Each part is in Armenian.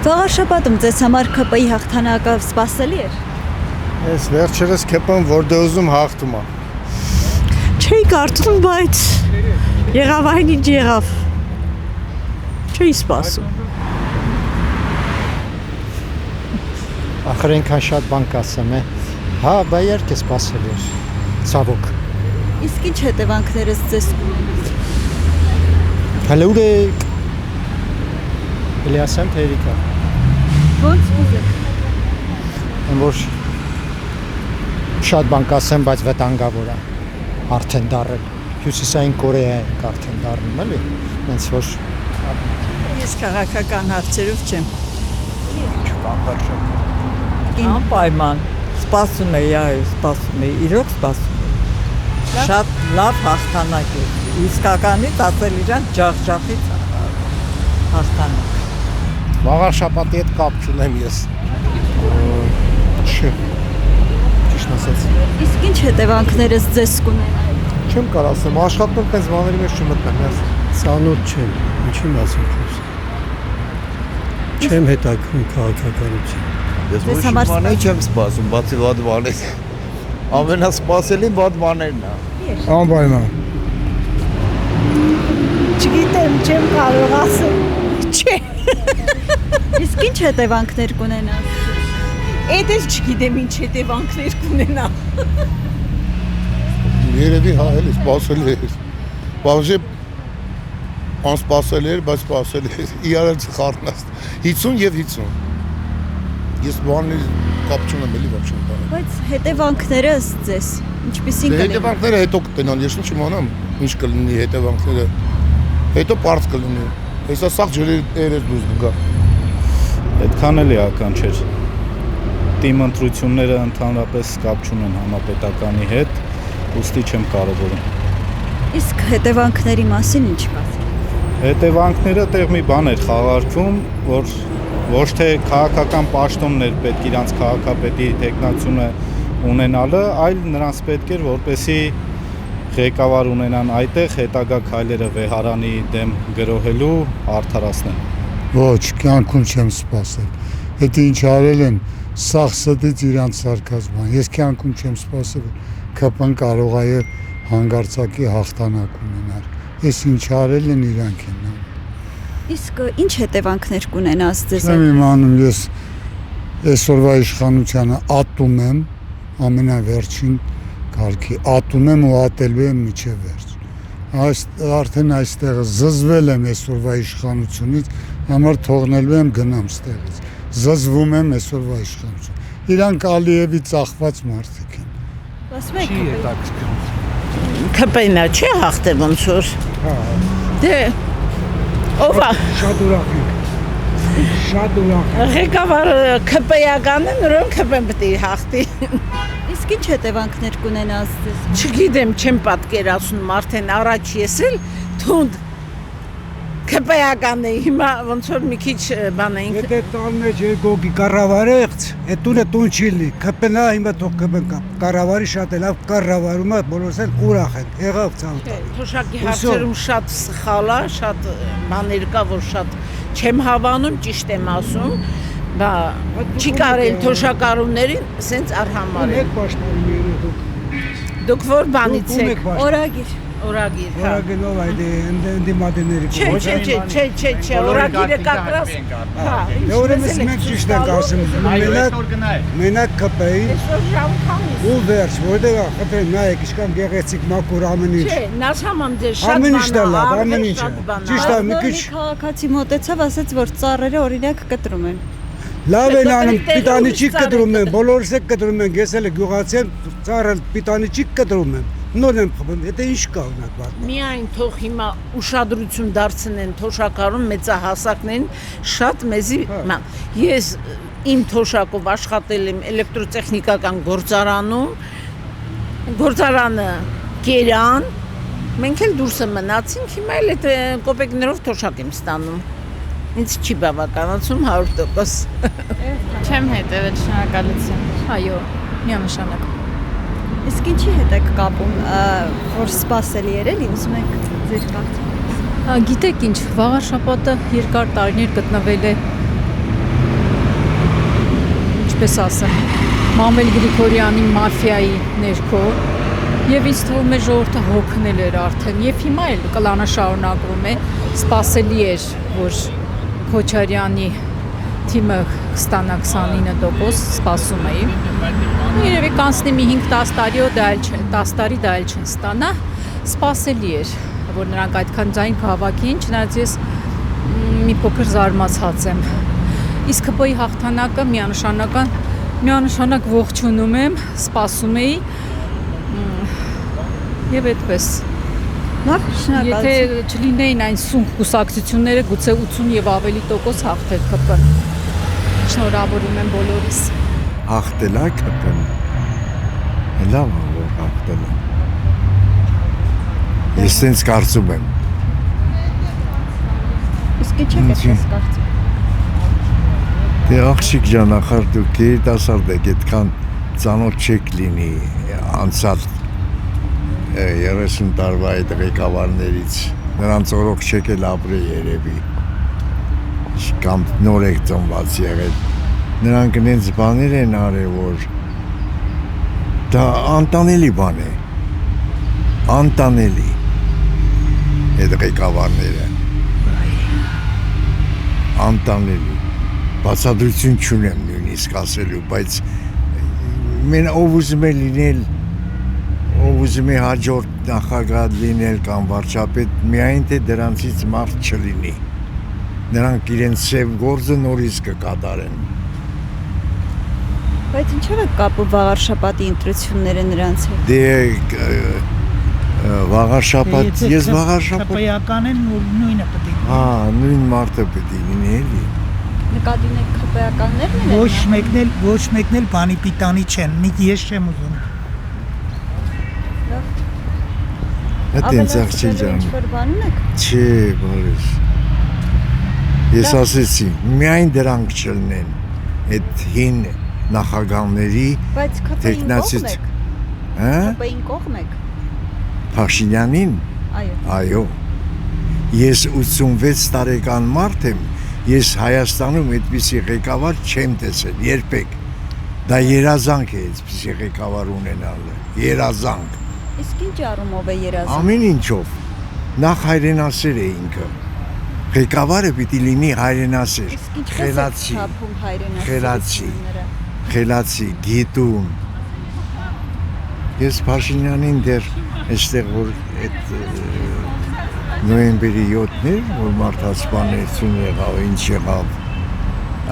Վաղ շաբաթում ձեզ համար ԿՊ-ի հաղթանակը սպասելի էր։ Ես վերջերս ԿՊ-ն որտե ուզում հաղթում է։ Չէի կարծում, բայց եղավ այն ինչ եղավ։ Չէի սպասում։ Ախր այնքան շատ բան կասեմ է։ Հա, բա իհարկե սպասելի էր։ Ցավոք։ Իսկ ինչ հետևանքներս ձեզ Հələ ուր եք։ Էլիասյան թե Էրիկա։ ոնց ուզեք։ Որ շատ բան կասեմ, բայց վտանգավոր է արդեն դառել։ Հյուսիսային Կորեա է արդեն դառնում, էլի։ Հենց որ Ես քաղաքական հարցերով չեմ։ Անպայման սպասում էի, այո, սպասում էի, իրոք սպասում էի։ Շատ լավ հաղթանակ է։ Իսկականից ասել իրան ջախջախից հաղթանակ։ Վաղ շաբաթի հետ կապ չունեմ ես։ Չէ։ Ճիշտ ասած։ Իսկ ինչ հետևանքներս ձեզ կունենան։ Չեմ կարող ասեմ, աշխատում տես բաների մեջ չմտնեմ ես։ Ծանոթ չեմ, ինչի մասին խոսում։ Չեմ հետաքրքրում քաղաքականություն։ Ես ոչ մի բան չեմ սպասում, բացի վատ բաներից։ Ամենասպասելին վատ բաներն է։ Անպայման։ Չգիտեմ, չեմ կարող ասել։ Չէ։ Իսկ ինչ հետևանքներ կունենան։ Էդ էլ չգիտեմ ինչ հետևանքներ կունենա։ Երևի հա էլի սպասելի էր։ Բավարժե անսպասելի էր, բայց սպասելի էր։ Իրար խառնած 50 եւ 50։ Ես բանի կապ չունեմ էլի ոչ չեմ կարող։ Բայց հետևանքները ըստ ձեզ ինչպիսին կլինեն։ Հետևանքները հետո կտենան, ես ինչ իմանամ, ինչ կլինի հետևանքները։ Հետո պարզ կլինի։ Հեսա սաղ ջրի երես դուրս կգա։ Այդքան էլ էական չէր։ Թիմ ընտրությունները ընդհանրապես կապ չունեն համապետականի հետ, ուստի չեմ կարևորում։ Իսկ հետևանքների մասին ինչ կասեք։ Հետևանքները տեղ մի բան էր խաղարկվում, որ ոչ թե քաղաքական պաշտոններ պետք իրանց քաղաքապետի տեխնացությունը ունենալը, այլ նրանց պետք էր, որպեսի ղեկավար ունենան այդտեղ հետագա քայլերը վեհարանի դեմ գրոհելու արդարացնեն։ Ոչ, կյանքում չեմ սպասել։ Հետո ինչ արել են, սաղ ստից իրանց սարկազման։ Ես կյանքում չեմ սպասել, ԿՊ-ն կարող է հանգարցակի հաղթանակ ունենալ։ Ես ինչ արել են իրանք են։ Իսկ ինչ հետևանքներ կունենաս ձեզ։ Չեմ իմանում, ես այսօրվա իշխանությանը ատում եմ, ամենավերջին կարգի, ատում եմ ու ատելու եմ մինչև վերջ։ Արդեն այստեղ զզվել եմ այսօրվա իշխանությունից, համար թողնելու եմ գնամ ստեղից։ Զզվում եմ այսօրվա իշխանություն։ Իրանք Ալիևի ծախված մարդիկ են։ Ասում եք ԿՊ-նա չի հաղթել ոնց որ։ Դե ով է։ Շատ ուրախ ենք։ Շատ ուրախ ենք։ Ղեկավարը ԿՊ-ական է, նորեն ԿՊ-ն պետք է հաղթի։ Իսկ ինչ հետևանքներ կունենաս ձեզ։ Չգիտեմ, չեմ պատկերացնում արդեն առաջ ես էլ թունդ ԿՊ-ական է, հիմա ոնց որ մի քիչ բան ենք։ Եթե տան մեջ երկոգի կառավարեղց, այդ տունը տուն չի լինի։ ԿՊ-նա հիմա թող ԿՊ-ն կառավարի շատ է լավ կառավարում է, բոլորս էլ ուրախ են։ Եղավ ցավը։ Թոշակի հարցերում շատ սխալ է, շատ բաներ կա, որ շատ չեմ հավանում, ճիշտ եմ ասում, բա չի կարել թոշակառուներին սենց արհամարել։ Եք պաշտպանում երեք Դուք որ բանից եք։ Օրագիր։ Օրագիր, հա։ Օրագենով այդ ընդդիմադերների Չէ, օրագիրը կակրաս։ Հա։ Ուրեմն մենք ճիշտ ենք ասում, մենակ ԿՊ-ի ու վերջ, որտեղ խնդրեմ նայեք, ինչքան գեղեցիկ մաքուր ամեն ինչ։ Չէ, նասամամ ձեր շատ բան։ Ամեն ինչը։ Ճիշտ է, մի քիչ Քաղաքացի մոտեցավ, ասաց, որ ծառերը օրինակ կտրում են։ լավ են անում, պիտանի չի կտրում են, բոլորս էլ կտրում են, ես էլ գյուղացի եմ, ծառը պիտանի չի կտրում են։ Նոր եմ խփում, դա ինչ կա ունակ բառ։ Միայն թող հիմա ուշադրություն դարձնեն թոշակառուն մեծահասակներին, շատ մեզի ես իմ թոշակով աշխատել եմ էլեկտրոտեխնիկական գործարանում, գործարանը կերան, մենք էլ դուրսը մնացինք, հիմա էլ այդ կոպեկներով թոշակ եմ ստանում։ Ինձ չի բավականացում 100%։ Չեմ հետևել, շնորհակալություն։ Այո, միանշանակ։ Իսկ ինչի հետ եք կապում, որ սպասելի էր էլի, ուզում եք ձեր կարծիքով։ Գիտեք ինչ, վաղաշաբաթը երկար տարիներ գտնվել է ինչպես ասեմ, Մամել Գրիգորյանի մաֆիայի ներքո եւ ինձ թվում է ժողովուրդը հոգնել էր արդեն եւ հիմա էլ կլանը շարունակվում է, սպասելի էր, որ Քոչարյանի թիմը կստանա 29%, սպասում էի։ Երևի կանցնի մի 5-10 տարի դա էլ չէ, 10 տարի դա էլ չեն ստանա, սպասելի էր, որ նրանք այդքան ձայն կհավաքեին, չնայած ես մի փոքր զարմացած եմ։ Իսկ ՀՊ-ի հաղթանակը միանշանակ ողջունում եմ, սպասում էի եւ այդպես։ Լավ, շնորհակալություն։ Եթե չլինեին այն սունկ կուսակցությունները, գուցե 80 եւ ավելի տոկոս հաղթեր ՀՊ-ն։ Շնորհավորում եմ բոլորիս։ Հաղթել է ԿՊ-ն։ Լավ է որ հաղթել է։ Ես ինձ կարծում եմ։ Իսկ ի՞նչ եք այդպես կարծում։ Դե աղջիկ ջան, ախր դուք երիտասարդ եք, այդքան ծանոթ չեք լինի անցած 30 տարվա այդ ղեկավարներից, նրանց օրոք չեք էլ ապրել երևի, կամ նոր եք ծնված եղել, նրանք նենց բաներ են արել, որ դա անտանելի բան է, անտանելի այդ ղեկավարները, անտանելի, բացատրություն չունեմ նույնիսկ ասելու, բայց մեն ով ուզում է լինել, ով ուզում է հաջորդ նախագահ լինել կամ վարչապետ, միայն թե դրանցից մարդ չլինի, նրանք իրենց սև գործը նորից կկատարեն։ Բայց ինչով է կապը վաղարշապատի ընտրությունները նրանց հետ։ Դե վաղարշապատ, ես վաղարշապատ։ ԿՊ-ական են նույնը պետք է։ Հա, նույն մարդը պետք է լինի էլի։ Նկատի ունեք ԿՊ-ականներն են։ Ոչ մեկն էլ բանի պիտանի չեն, ես չեմ ուզում։ Այդ ինձ աղջի ջան։ Ինչ-որ բան ունեք։ Չէ, բարես։ Ես ասեցի, միայն դրանք չլինեն, այդ հին նախագահների տեխնացից։ Հա? ԿՊ-ին կողմ եք։ Փաշինյանին։ Այո։ Ես 86 տարեկան մարդ եմ, ես Հայաստանում այդպիսի ղեկավար չեմ տեսել, երբեք։ Դա երազանք է այդպիսի ղեկավար ունենալը, երազանք։ Իսկ ինչ առումով է երազանք։ Ամեն ինչով։ Նախ հայրենասեր է ինքը։ Ղեկավարը պիտի լինի հայրենասեր, խելացի, գիտուն։ Ես Փաշինյանին դեռ այստեղ որ այդ նոյեմբերի 7-ն էր, որ մարդասպանություն եղավ, ինչ եղավ,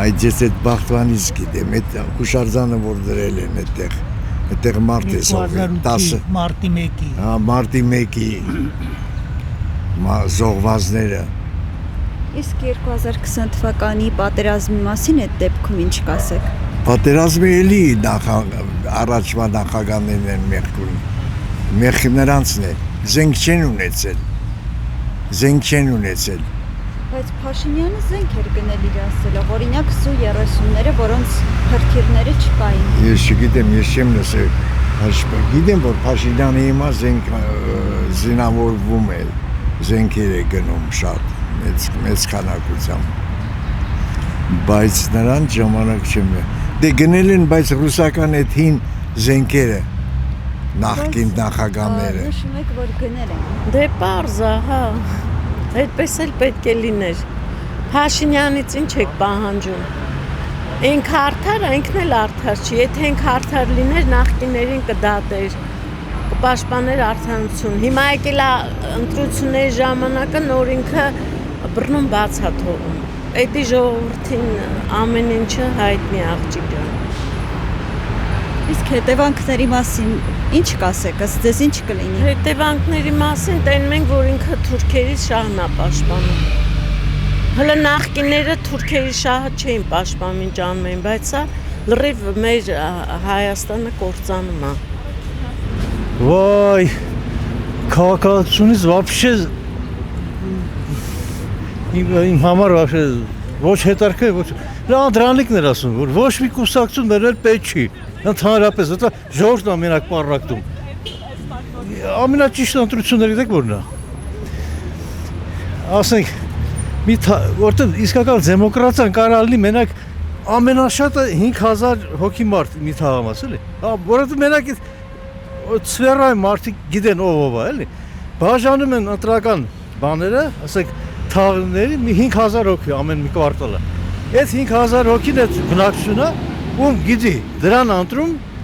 այդ ես այդ բախտվանից գիտեմ, այդ հուշարձանը որ դրել են այդտեղ մարդ է սողվել, 10 մարտի 1-ի։ Հա, մարտի 1-ի զոհվածները։ Իսկ 2020 թվականի պատերազմի մասին այդ դեպքում ինչ կասեք։ Պատերազմը էլի առաջվա նախագահներն են մեղք ունի։ Մեղքը նրանցն է, զենք չեն ունեցել։ Բայց Փաշինյանը զենք էր գնել իր ասելով, օրինակ Սու-30-ները, որոնց հրթիռները չկային։ Ես չգիտեմ, ես չեմ լսել, գիտեմ, որ Փաշինյանը հիմա զենք զինավորվում է, զենքեր է գնում շատ, մեծ քանակությամբ, բայց նրան ժամանակ չեմ է։ Դե գնել են, բայց ռուսական այդ հին զենքերը, նախկին նախագահները։ Նշում եք, որ գնել են։ Դե պարզ է, հա, այդպես էլ պետք է լիներ։ Փաշինյանից ինչ եք պահանջում։ Ինքը արդար, ինքն էլ արդար չի։ Եթե ինքը արդար լիներ, նախկիներին կդատեր, կպաշտպաներ արդարություն։ Հիմա եկել է ընտրությունների ժամանակը նոր ինքը բռնում բաց է թողում։ Էդի ժողովրդին ամեն ինչը հայտնի աղջիկ ջան։ Իսկ հետևանքների մասին ինչ կասեք, ըստ ձեզ ինչ կլինի։ Հետևանքների մասին տենում ենք, որ ինքը թուրքերից շահն է պաշտպանում։ Հələ նախկիները թուրքերի շահը չէին պաշտպանում, ինչ անում էին, բայց սա լրիվ մեր Հայաստանը կործանում է։ Վայ, քաղաքացիությունից вообще իմ համար вообще ոչ հետարքեր, ոչ դրանիկն էր ասում, որ ոչ մի կուսակցություն ներել պետք չի։ Ընդհանրապես, դա ժողովուրդն ամենակ պարակտում։ Ամենաճիշտ ընտրությունները գիտեք որն է։ Ասենք, որտեղ իսկական դեմոկրատիան կարող լինի մենակ ամենաշատը 5000 հոգի մարդ մի թաղամաս էլի։ Որովհետեւ մենակ այդ սվերայ մարդիկ գիտեն ով է, էլի։ Բաժանում են ընտրական բաները, ասենք թաղների մի 5000 հոգի ամեն մի կվարտալը։ Այդ 5000 հոգին այդ բնակչությունը ում գիտի դրան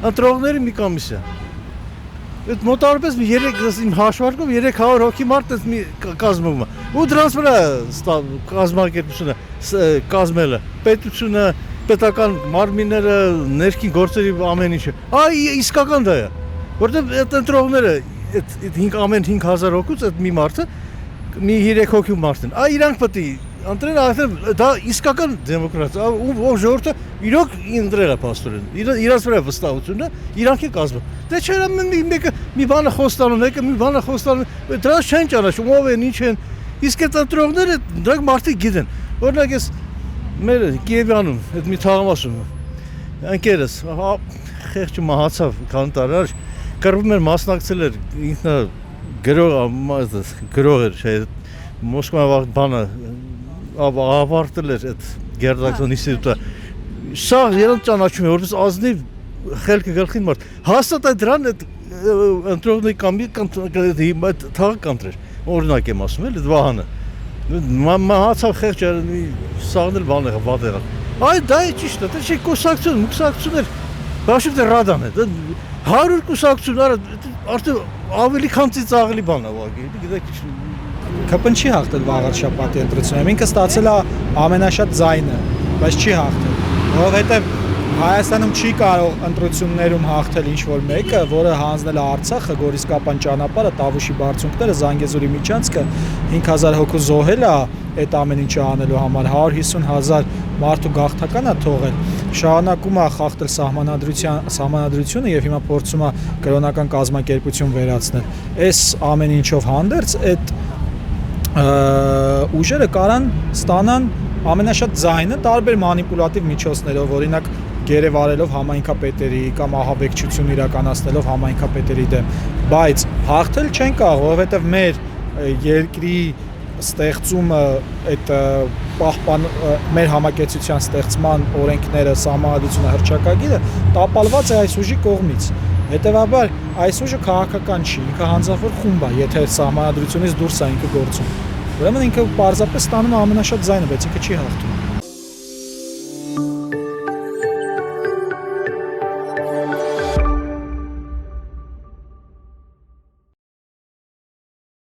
ընտրողների մի կոմիսիա։ Այդ մոտավորապես մի 3 իմ հաշվարկով 300 հոգի մարդ այդ մի կազմում է։ Ու դրանց վրա կազմակերպությունը կազմելը, պետությունը, պետական մարմինները, ներքին գործերի ամեն ինչը։ Իսկական դա է։ Որտեղ այդ ընտրողները այդ ամեն 5000 հոգուց այդ մի մարդը մի 3 հոգի մարդ են։ Իրանք պետք է ընտրեն, այդտեղ դա իսկական դեմոկրատիա, ով ժողովուրդը իրոք ընտրել է պաստորեն։ Իրանց վրա վստահությունը իրանք է կազմում։ Դե չէ, մեկը մի բանը խոստանում, մեկը մի բանը խոստանում, դրանց չեն ճանաչում, ով են, ինչ են։ Իսկ այդ ընտրողները դրանք մարդիկ գիտեն։ Օրինակ ես մեր Կիևյանում այդ մի թաղամասում ընկերս խեղճը մահացավ քան տարի առաջ, կռվում էր մասնակցել էր ինքնա գրող էր, չէ, Մոսկվա բանը ավարտել էր այդ Գերդակցոն ինստիտուտը։ Սա երբ ճանաչում է, որպես ազնիվ խելքը գլխին մարդ։ Հաստատ այդ դրան այդ ընտրողների կամի թաղը կանտրեր։ Օրինակ եմ ասում, էլի Վահանը։ Մահացավ խեղճը, սաղն էլ բան եղավ, վատ եղավ։ Դա է ճիշտ է, դա չէ կուսակցություն էր, բաշիվ դե ռադան է, 100 կուսակցություն, արդեն ավելի քան ծիծաղելի բան է ուղղակի, գիտեք։ ԿՊ-ն չի հաղթել վաղաց շաբաթի ընտրություններում, ինքը ստացել է ամենաշատ ձայնը, բայց չի հաղթել, որովհետև Հայաստանում չի կարող ընտրություններում հաղթել ինչ-որ մեկը, որը հանձնել է Արցախը, Գորիսկապան ճանապարհը, Տավուշի բարձունքները, Զանգեզուրի միջանցքը 5000 հոգու զոհել է այդ ամեն ինչը անելու համար, 150,000 մարդու գաղթական է թողել, շարունակում է խախտել սահմանադրությունը եւ հիմա փորձում է կրոնական կազմակերպություն վերացնել։ Այս ամեն ինչով հանդերձ այդ ուժերը կարան ստանան ամենաշատ ձայնը տարբեր մանիպուլատիվ միջոցներով, օրինակ գերեվարելով համայնքապետերի կամ ահաբեկչություն իրականացնելով համայնքապետերի դեմ, բայց հաղթել չեն կարող, որովհետև մեր երկրի ստեղծումը այդ մեր համակեցության ստեղծման օրենքները, սահմանադրությունը, հռչակագիրը տապալված է այս ուժի կողմից։ Հետևաբար այս ուժը քաղաքական չի, ինքը հանձնավոր խումբ է, եթե սահմանադրությունից դուրս է ինքը գործում։ Ուրեմն ինքը պարզապես ստանում է ամենաշատ ձայնը, բայց ինքը չի հաղթում։